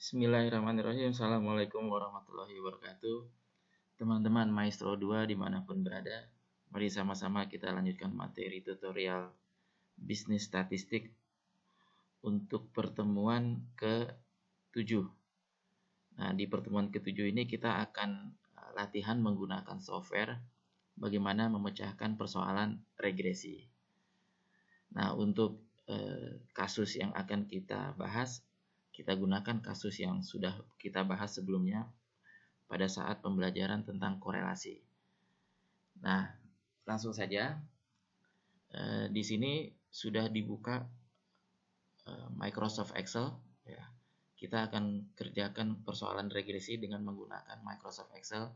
Bismillahirrahmanirrahim. Assalamualaikum warahmatullahi wabarakatuh. Teman-teman Maestro 2 dimanapun berada, mari sama-sama kita lanjutkan materi tutorial bisnis statistik untuk pertemuan ke-7. Nah, di pertemuan ke-7 ini kita akan latihan menggunakan software bagaimana memecahkan persoalan regresi. Nah, untuk kasus yang akan kita bahas, kita gunakan kasus yang sudah kita bahas sebelumnya pada saat pembelajaran tentang korelasi. Nah, langsung saja. Di sini sudah dibuka Microsoft Excel. Ya. Kita akan kerjakan persoalan regresi dengan menggunakan Microsoft Excel.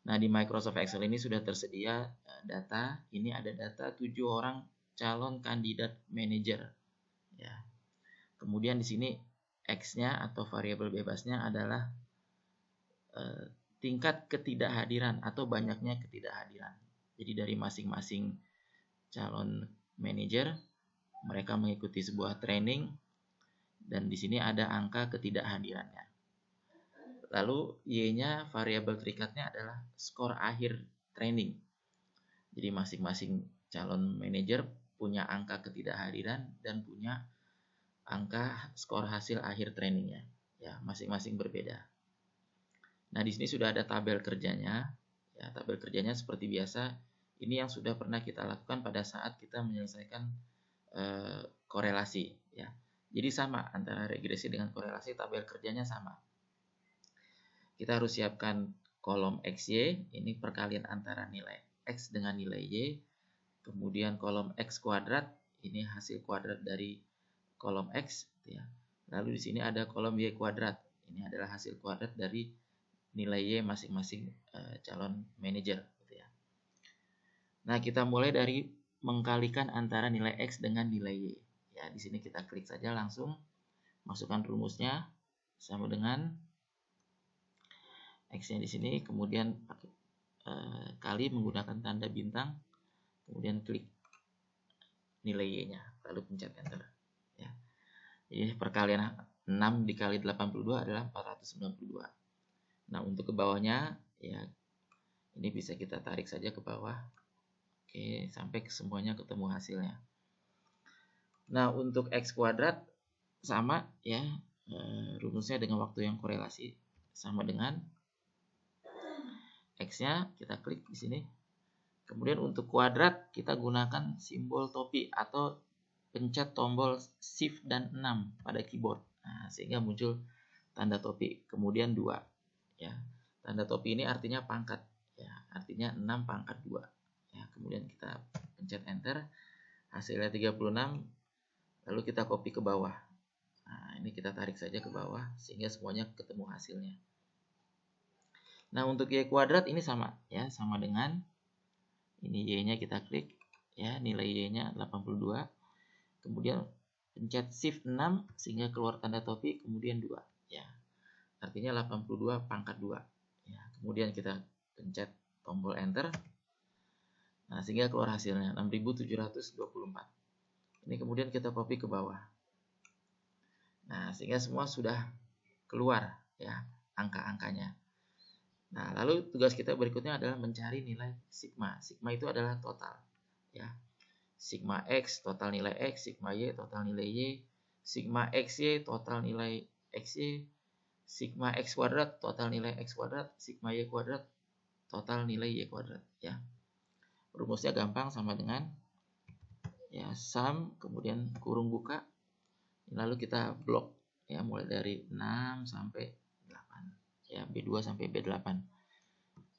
Nah, di Microsoft Excel ini sudah tersedia data. Ini ada data 7 orang calon kandidat manajer. Ya. Kemudian di sini X-nya atau variabel bebasnya adalah tingkat ketidakhadiran atau banyaknya ketidakhadiran. Jadi dari masing-masing calon manajer, mereka mengikuti sebuah training dan di sini ada angka ketidakhadirannya. Lalu Y-nya variabel terikatnya adalah skor akhir training. Jadi masing-masing calon manajer punya angka ketidakhadiran dan punya angka skor hasil akhir trainingnya. Ya, masing-masing berbeda. Nah, di sini sudah ada tabel kerjanya. Ya, tabel kerjanya seperti biasa. Ini yang sudah pernah kita lakukan pada saat kita menyelesaikan korelasi. Ya, jadi sama antara regresi dengan korelasi, tabel kerjanya sama. Kita harus siapkan kolom XY. Ini perkalian antara nilai X dengan nilai Y. Kemudian kolom X kuadrat. Ini hasil kuadrat dari kolom X. Ya. Lalu di sini ada kolom Y kuadrat. Ini adalah hasil kuadrat dari nilai Y masing-masing calon manajer. Gitu ya. Nah, kita mulai dari mengkalikan antara nilai X dengan nilai Y. Ya, di sini kita klik saja langsung. Masukkan rumusnya sama dengan X-nya di sini. Kemudian kali menggunakan tanda bintang. Kemudian klik nilai Y-nya. Lalu pencet enter. Ya. Jadi perkalian 6 dikali 82 adalah 492. Nah, untuk ke bawahnya, ya ini bisa kita tarik saja ke bawah. Oke, sampai semuanya ketemu hasilnya. Nah, untuk X kuadrat sama ya, rumusnya dengan waktu yang korelasi sama dengan X-nya, kita klik di sini. Kemudian untuk kuadrat kita gunakan simbol topi atau pencet tombol Shift dan 6 pada keyboard. Nah, sehingga muncul tanda topi. Kemudian 2. Ya. Tanda topi ini artinya pangkat. Ya, artinya 6 pangkat 2. Ya, kemudian kita pencet enter. Hasilnya 36. Lalu kita copy ke bawah. Nah, ini kita tarik saja ke bawah sehingga semuanya ketemu hasilnya. Nah, untuk Y kuadrat ini sama ya, sama dengan ini Y-nya kita klik ya, nilai Y-nya 82. Kemudian pencet Shift 6 sehingga keluar tanda topi, kemudian 2 ya. Artinya 82 pangkat 2. Ya, kemudian kita pencet tombol enter. Nah, sehingga keluar hasilnya 6724. Ini kemudian kita copy ke bawah. Nah, sehingga semua sudah keluar ya angka-angkanya. Nah, lalu tugas kita berikutnya adalah mencari nilai sigma. Sigma itu adalah total ya. Sigma X total nilai X, sigma Y total nilai Y, sigma XY total nilai XY, sigma X kuadrat total nilai X kuadrat, sigma Y kuadrat total nilai Y kuadrat ya. Rumusnya gampang, sama dengan ya sum kemudian kurung buka, lalu kita blok ya, mulai dari 6 sampai 8 ya, B2 sampai B8,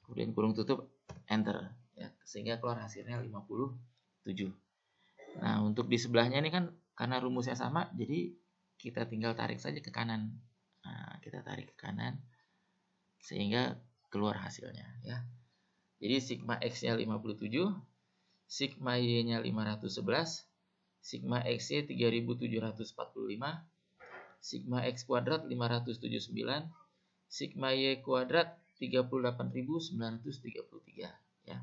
kemudian kurung tutup enter ya, sehingga keluar hasilnya 57. Nah, untuk di sebelahnya ini kan karena rumusnya sama, jadi kita tinggal tarik saja ke kanan. Nah, kita tarik ke kanan sehingga keluar hasilnya ya. Jadi sigma X-nya 57, sigma Y-nya 511, sigma X-nya 3745, sigma X kuadrat 579, sigma Y kuadrat 38.933 ya.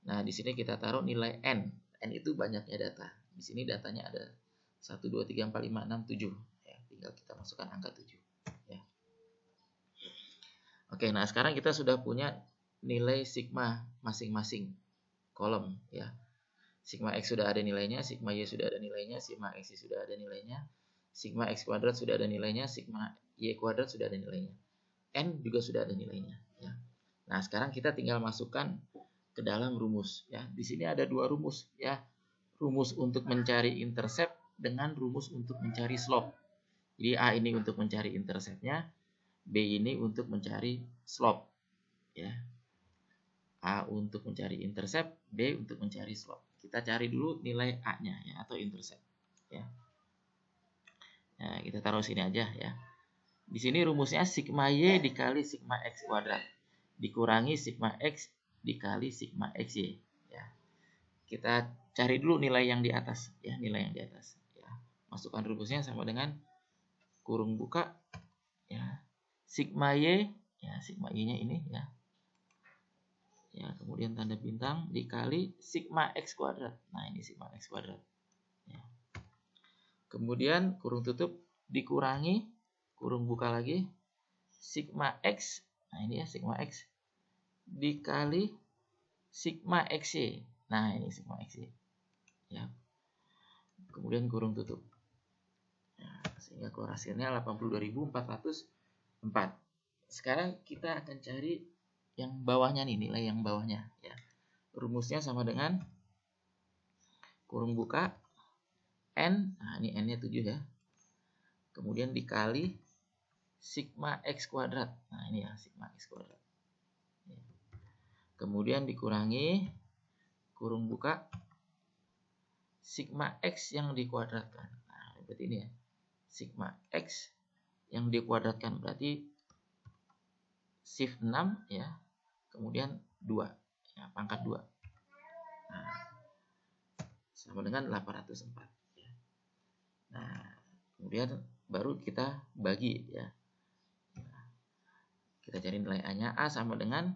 Nah, di sini kita taruh nilai N. N itu banyaknya data. Di sini datanya ada 1, 2, 3, 4, 5, 6, 7 ya, tinggal kita masukkan angka 7 ya. Oke, nah sekarang kita sudah punya nilai sigma masing-masing kolom ya. Sigma X sudah ada nilainya, sigma Y sudah ada nilainya, sigma X sudah ada nilainya, sigma X kuadrat sudah ada nilainya, sigma Y kuadrat sudah ada nilainya. N juga sudah ada nilainya ya. Nah, sekarang kita tinggal masukkan ke dalam rumus ya. Di sini ada dua rumus ya. Rumus untuk mencari intercept dengan rumus untuk mencari slope. Jadi A ini untuk mencari interceptnya, B ini untuk mencari slope ya. A untuk mencari intercept, B untuk mencari slope. Kita cari dulu nilai A-nya ya, atau intercept ya. Nah, kita taruh sini aja ya. Di sini rumusnya sigma Y dikali sigma X kuadrat dikurangi sigma X dikali sigma XY ya. Kita cari dulu nilai yang di atas ya, nilai yang di atas ya. Masukkan rumusnya sama dengan kurung buka ya, sigma Y ya, sigma Y-nya ini ya. Ya, kemudian tanda bintang dikali sigma X kuadrat. Nah, ini sigma X kuadrat ya. Kemudian kurung tutup dikurangi kurung buka lagi sigma X. Nah, ini ya sigma X dikali sigma XY. Nah, ini sigma XY ya. Kemudian kurung tutup ya, sehingga keluar hasilnya 82.404. Sekarang kita akan cari yang bawahnya nih, nilai yang bawahnya ya. Rumusnya sama dengan kurung buka N, nah ini N-nya 7 ya. Kemudian dikali sigma X kuadrat. Nah, ini ya sigma X kuadrat. Kemudian dikurangi kurung buka sigma X yang dikuadratkan. Nah, berarti ini ya. Sigma X yang dikuadratkan berarti shift 6 ya. Kemudian 2 ya, pangkat 2. Nah, sama dengan 804 ya. Nah, kemudian baru kita bagi ya. Kita cari nilai A-nya. A sama dengan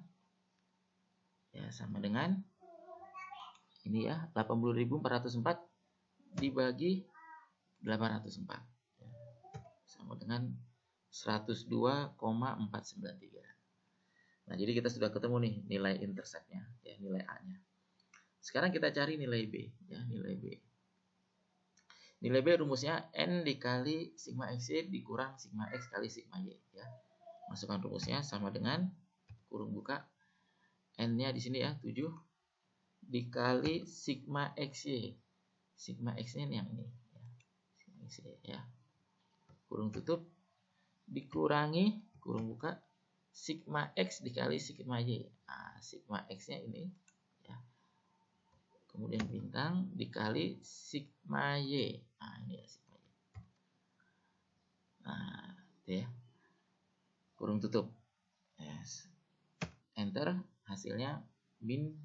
ini ya, 80.404 dibagi 804 ya, sama dengan 102,493. Nah, jadi kita sudah ketemu nih nilai interceptnya ya, nilai A-nya. Sekarang kita cari nilai B ya, nilai B. Nilai B rumusnya N dikali sigma XY dikurang sigma X kali sigma Y ya. Masukkan rumusnya sama dengan kurung buka N-nya di sini ya 7 dikali sigma XY. Sigma X-nya yang ini ya. Sigma XY ya. Kurung tutup dikurangi kurung buka sigma X dikali sigma Y. Nah, sigma X-nya ini ya. Kemudian bintang dikali sigma Y. Nah, ini ya sigma Y. Nah, itu ya. Kurung tutup. Yes. Enter, hasilnya min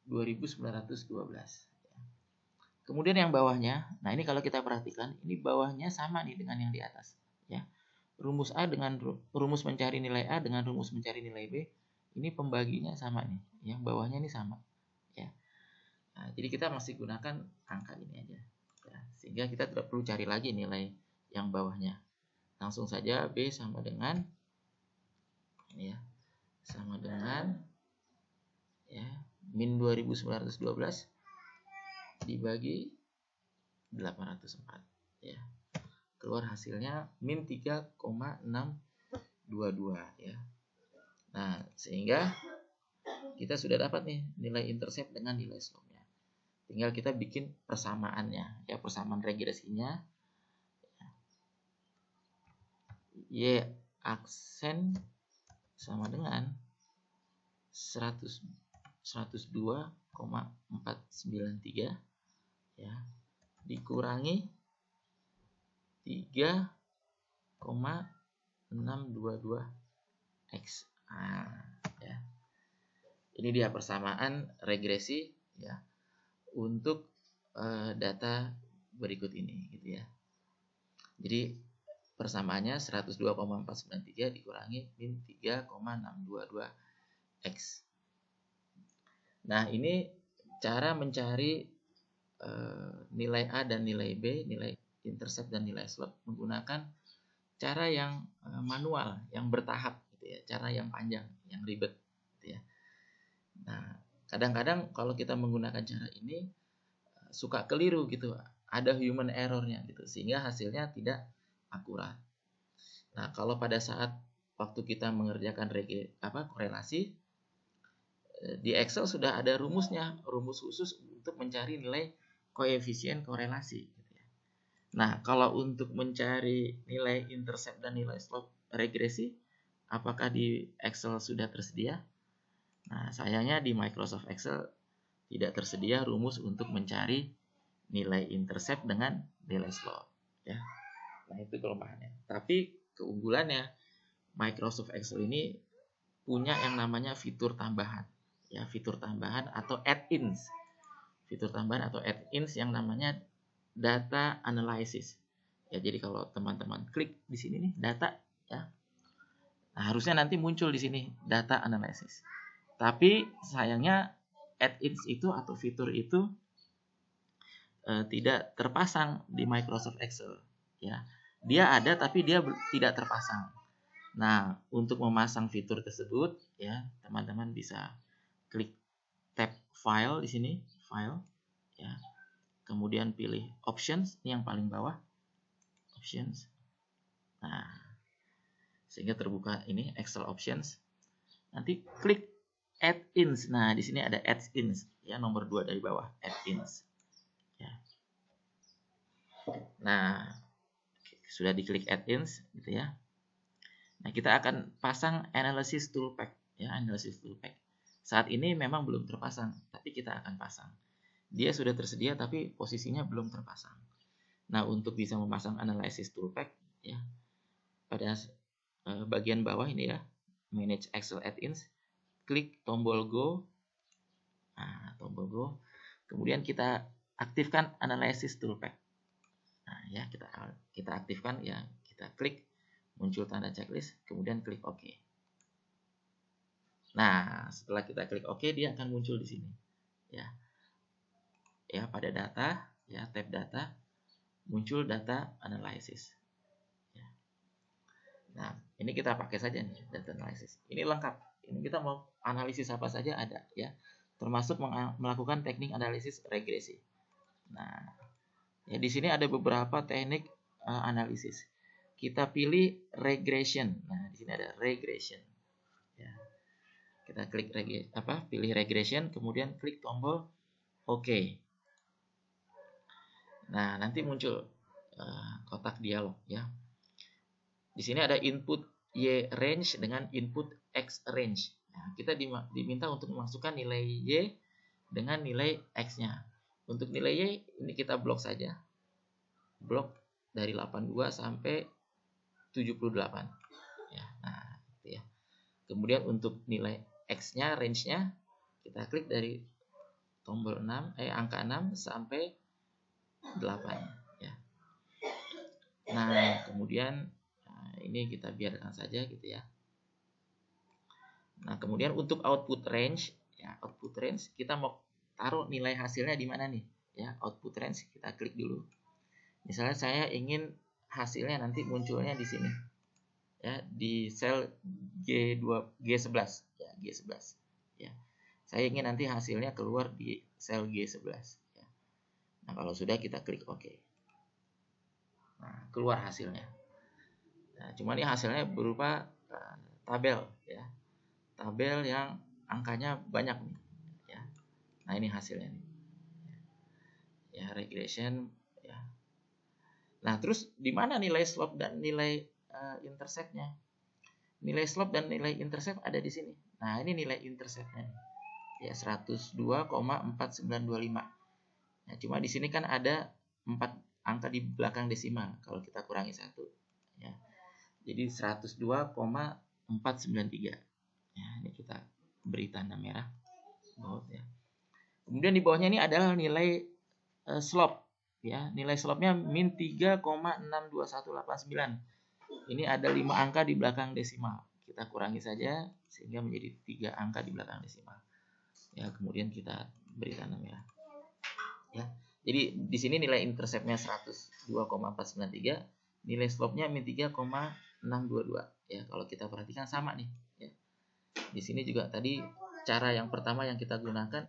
2912 ya. Kemudian yang bawahnya, nah ini kalau kita perhatikan, ini bawahnya sama nih dengan yang di atas ya. Rumus A dengan rumus mencari nilai A dengan rumus mencari nilai B, ini pembaginya sama nih, yang bawahnya ini sama ya. Nah, jadi kita masih gunakan angka ini aja ya, sehingga kita tidak perlu cari lagi nilai yang bawahnya. Langsung saja B sama dengan ini ya, sama dengan ya min 2912 dibagi 804 ya. Keluar hasilnya min 3,622 ya. Nah, sehingga kita sudah dapat nih nilai intercept dengan nilai slope-nya. Tinggal kita bikin persamaannya ya, persamaan regresinya. Y aksen sama dengan 102,493 ya dikurangi 3,622 X. Ya. Ini dia persamaan regresi ya untuk data berikut ini gitu ya. Jadi persamaannya 102,493 dikurangi min 3,622 X. Nah, ini cara mencari nilai A dan nilai B, nilai intercept dan nilai slope menggunakan cara yang manual, yang bertahap gitu ya, cara yang panjang, yang ribet gitu ya. Nah, kadang-kadang kalau kita menggunakan cara ini suka keliru gitu, ada human errornya gitu, sehingga hasilnya tidak akurat. Nah, kalau pada saat waktu kita mengerjakan korelasi, di Excel sudah ada rumusnya, rumus khusus untuk mencari nilai koefisien korelasi. Gitu ya. Nah, kalau untuk mencari nilai intercept dan nilai slope regresi, apakah di Excel sudah tersedia? Nah, sayangnya di Microsoft Excel tidak tersedia rumus untuk mencari nilai intercept dengan nilai slope. Ya. Nah, itu kelemahannya. Tapi keunggulannya, Microsoft Excel ini punya yang namanya fitur tambahan. Ya, fitur tambahan atau add-ins. Fitur tambahan atau add-ins yang namanya data analysis. Ya, jadi kalau teman-teman klik di sini nih data ya. Nah, harusnya nanti muncul di sini data analysis. Tapi sayangnya add-ins itu atau fitur itu tidak terpasang di Microsoft Excel ya. Dia ada tapi dia tidak terpasang. Nah, untuk memasang fitur tersebut ya, teman-teman bisa klik tab file di sini, file ya. Kemudian pilih options, ini yang paling bawah. Options. Nah, sehingga terbuka ini Excel options. Nanti klik add-ins. Nah, di sini ada add-ins ya, nomor 2 dari bawah, add-ins. Ya. Nah, sudah diklik add-ins gitu ya. Nah, kita akan pasang analysis toolpack ya, analysis toolpack. Saat ini memang belum terpasang, tapi kita akan pasang. Dia sudah tersedia tapi posisinya belum terpasang. Nah, untuk bisa memasang analysis toolpack ya, pada bagian bawah ini ya, manage Excel add-ins, klik tombol go. Nah, tombol go. Kemudian kita aktifkan analysis toolpack. Nah, ya kita aktifkan ya, kita klik muncul tanda checklist, kemudian klik OK. Nah, setelah kita klik OK, dia akan muncul di sini. Ya. Ya, pada data, ya, tab data, muncul data analysis. Ya. Nah, ini kita pakai saja nih, data analysis. Ini lengkap. Ini kita mau analisis apa saja ada, ya. Termasuk melakukan teknik analisis regresi. Nah, ya di sini ada beberapa teknik analisis. Kita pilih regression. Nah, di sini ada regression. Ya. Kita klik pilih regression, kemudian klik tombol OK. Nah, nanti muncul kotak dialog ya. Di sini ada input Y range dengan input X range. Nah, kita diminta untuk memasukkan nilai Y dengan nilai X-nya. Untuk nilai Y ini kita blok saja. Blok dari 82 sampai 78. Ya, nah, gitu ya. Kemudian untuk nilai X-nya, range-nya, kita klik dari tombol angka 6 sampai 8 ya. Nah, kemudian ini kita biarkan saja gitu ya. Nah, kemudian untuk output range ya, output range kita mau taruh nilai hasilnya di mana nih? Ya, output range kita klik dulu. Misalnya saya ingin hasilnya nanti munculnya di sini. Ya, di sel G11 ya, G11 ya. Saya ingin nanti hasilnya keluar di sel G11 ya. Nah, kalau sudah kita klik OK. Nah, keluar hasilnya. Nah, cuma ini hasilnya berupa tabel ya. Tabel yang angkanya banyak nih ya. Nah, ini hasilnya nih. Ya, regression ya. Nah, terus di mana nilai slope dan nilai intercept-nya? Nilai slope dan nilai intercept ada di sini. Nah, ini nilai intercept-nya nih. Ya, 102,4925. Nah, cuma di sini kan ada 4 angka di belakang desimal. Kalau kita kurangi 1 ya. Jadi 102,493. Ya, ini kita beri tanda merah bold ya. Kemudian di bawahnya ini adalah nilai slope ya. Nilai slope-nya min 3,62189. Ini ada 5 angka di belakang desimal. Kita kurangi saja sehingga menjadi 3 angka di belakang desimal. Ya, kemudian kita beri tanda merah. Ya. Jadi di sini nilai interceptnya 102,493, nilai slope-nya min 3,622 ya. Kalau kita perhatikan sama nih ya. Di sini juga tadi cara yang pertama yang kita gunakan,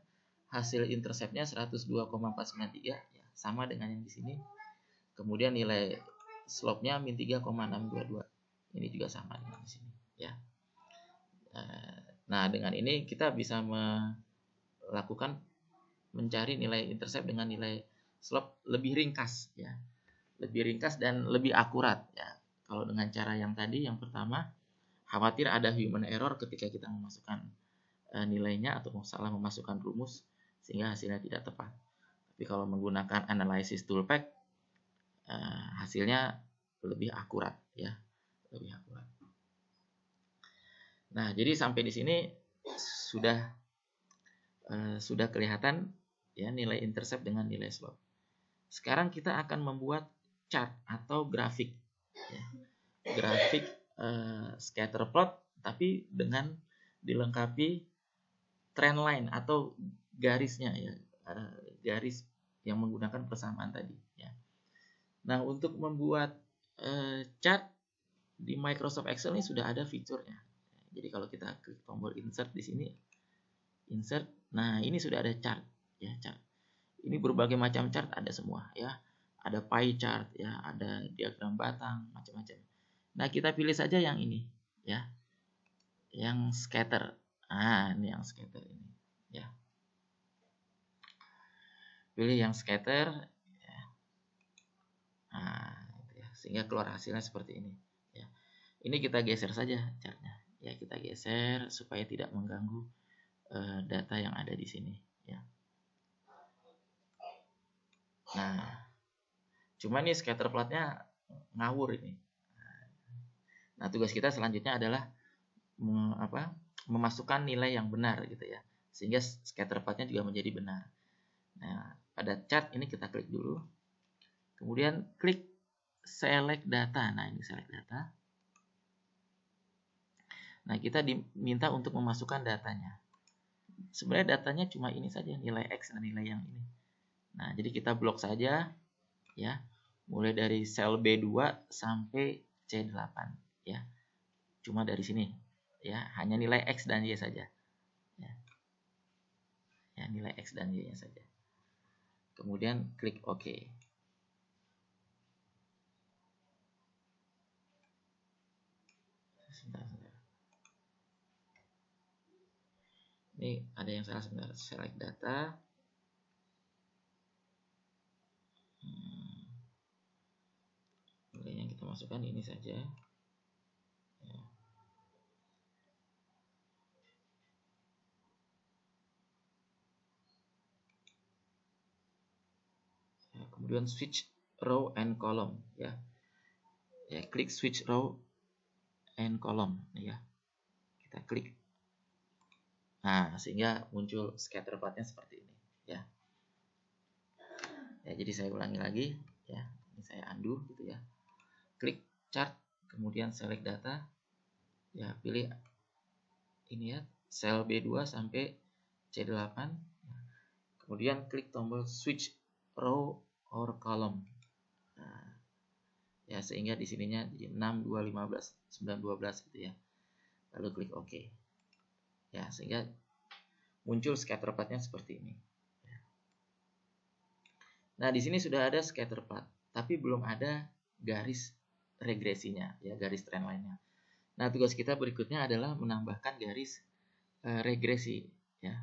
hasil interceptnya 102,493 ya, sama dengan yang di sini. Kemudian nilai slope-nya min 3,622. Ini juga sama dengan di sini ya. Nah, dengan ini kita bisa melakukan mencari nilai intercept dengan nilai slope lebih ringkas ya. Lebih ringkas dan lebih akurat ya. Kalau dengan cara yang tadi yang pertama, khawatir ada human error ketika kita memasukkan nilainya atau salah memasukkan rumus sehingga hasilnya tidak tepat. Tapi kalau menggunakan analysis toolpath, hasilnya lebih akurat ya, lebih akurat. Nah, jadi sampai di sini sudah kelihatan ya nilai intercept dengan nilai slope. Sekarang kita akan membuat chart atau grafik ya. Grafik scatter plot tapi dengan dilengkapi trend line atau garisnya ya, garis yang menggunakan persamaan tadi ya. Nah, untuk membuat chart di Microsoft Excel ini sudah ada fiturnya. Jadi kalau kita klik tombol insert di sini, insert, nah ini sudah ada chart ya, chart. Ini berbagai macam chart ada semua ya. Ada pie chart ya, ada diagram batang, macam-macam. Nah, kita pilih saja yang ini ya. Yang scatter. Ah, ini yang scatter ini ya. Pilih yang scatter ya. Nah, ya. Sehingga keluar hasilnya seperti ini ya. Ini kita geser saja chartnya. Ya, kita geser supaya tidak mengganggu data yang ada di sini ya. Nah, cuma nih scatter plotnya ngawur ini. Nah, tugas kita selanjutnya adalah memasukkan nilai yang benar gitu ya, sehingga scatter plotnya juga menjadi benar. Nah, pada chart ini kita klik dulu, kemudian klik select data. Nah, ini select data. Nah, kita diminta untuk memasukkan datanya. Sebenarnya datanya cuma ini saja, nilai X dan nilai yang ini. Nah, jadi kita blok saja ya, mulai dari sel B2 sampai C8 ya. Cuma dari sini ya, hanya nilai X dan Y saja. Ya. Ya, nilai X dan Y-nya saja. Kemudian klik OK. Sebentar. Ini ada yang salah sebentar. Select data. Nilai yang kita masukkan ini saja. Ya. Ya, kemudian switch row and column ya. Ya, klik switch row and column ya. Kita klik. Nah, sehingga muncul scatter plotnya seperti ini ya. Ya, jadi saya ulangi lagi ya. Ini saya undo gitu ya. Klik chart, kemudian select data. Ya, pilih ini ya, sel B2 sampai C8. Kemudian klik tombol switch row or column. Nah, ya, sehingga di sininya jadi 6, 2, 15, 9, 12 gitu ya. Lalu klik OK. Ya, sehingga muncul scatter plotnya seperti ini. Nah, di sini sudah ada scatter plot, tapi belum ada garis regresinya, ya, garis trend line-nya. Nah, tugas kita berikutnya adalah menambahkan garis regresi, ya.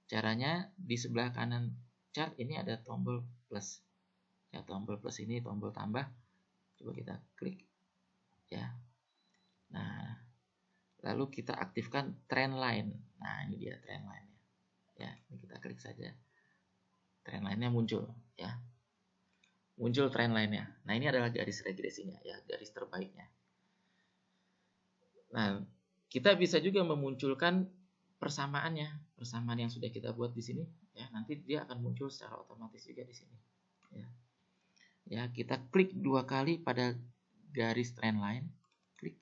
Caranya di sebelah kanan chart ini ada tombol plus. Ya, tombol plus ini tombol tambah. Coba kita klik, ya. Nah, lalu kita aktifkan trend line. Nah, ini dia trend line-nya. Ya, ini kita klik saja. Trend line-nya muncul, ya. Muncul trend line-nya. Nah, ini adalah garis regresinya, ya, garis terbaiknya. Nah, kita bisa juga memunculkan persamaannya, persamaan yang sudah kita buat di sini, ya. Nanti dia akan muncul secara otomatis juga di sini, ya. Ya, kita klik 2 kali pada garis trend line, klik.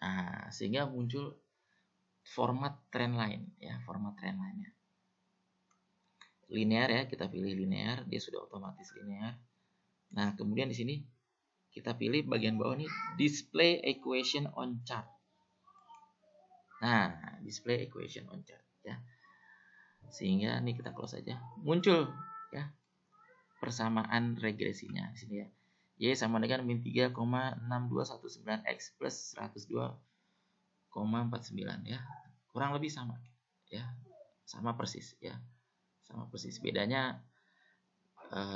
Nah, sehingga muncul format trend line, ya, format trend line-nya. linear ya, kita pilih linear, dia sudah otomatis linear. Nah, kemudian di sini kita pilih bagian bawah nih, display equation on chart. Nah, display equation on chart ya. Sehingga ini kita close aja. Muncul ya persamaan regresinya di sini ya. Y sama dengan min 3,6219X plus 102,49 ya. Kurang lebih sama ya. Sama persis ya. Sama persis. Bedanya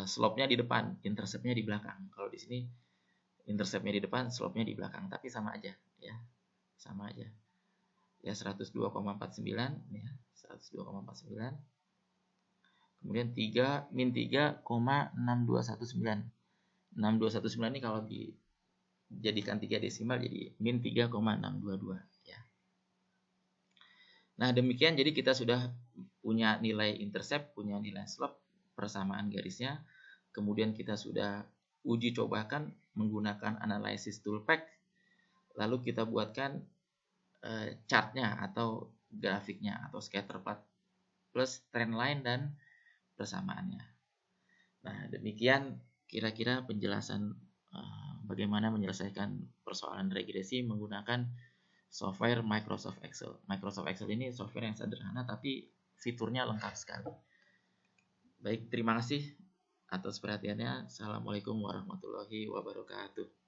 slope-nya di depan, intercept-nya di belakang. Kalau di sini intercept-nya di depan, slope-nya di belakang, tapi sama aja ya. Sama aja. Ya 102,49 ya, 102,49. Kemudian min 3,6219. 6219 ini kalau dijadikan 3 desimal jadi min 3,622 ya. Nah, demikian jadi kita sudah punya nilai intercept, punya nilai slope, persamaan garisnya. Kemudian kita sudah uji cobakan menggunakan analysis toolpath. Lalu kita buatkan chartnya atau grafiknya atau scatter plot plus trend line dan persamaannya. Nah, demikian kira-kira penjelasan bagaimana menyelesaikan persoalan regresi menggunakan software Microsoft Excel. Microsoft Excel ini software yang sederhana tapi fiturnya lengkap sekali. Baik, terima kasih atas perhatiannya. Assalamualaikum warahmatullahi wabarakatuh.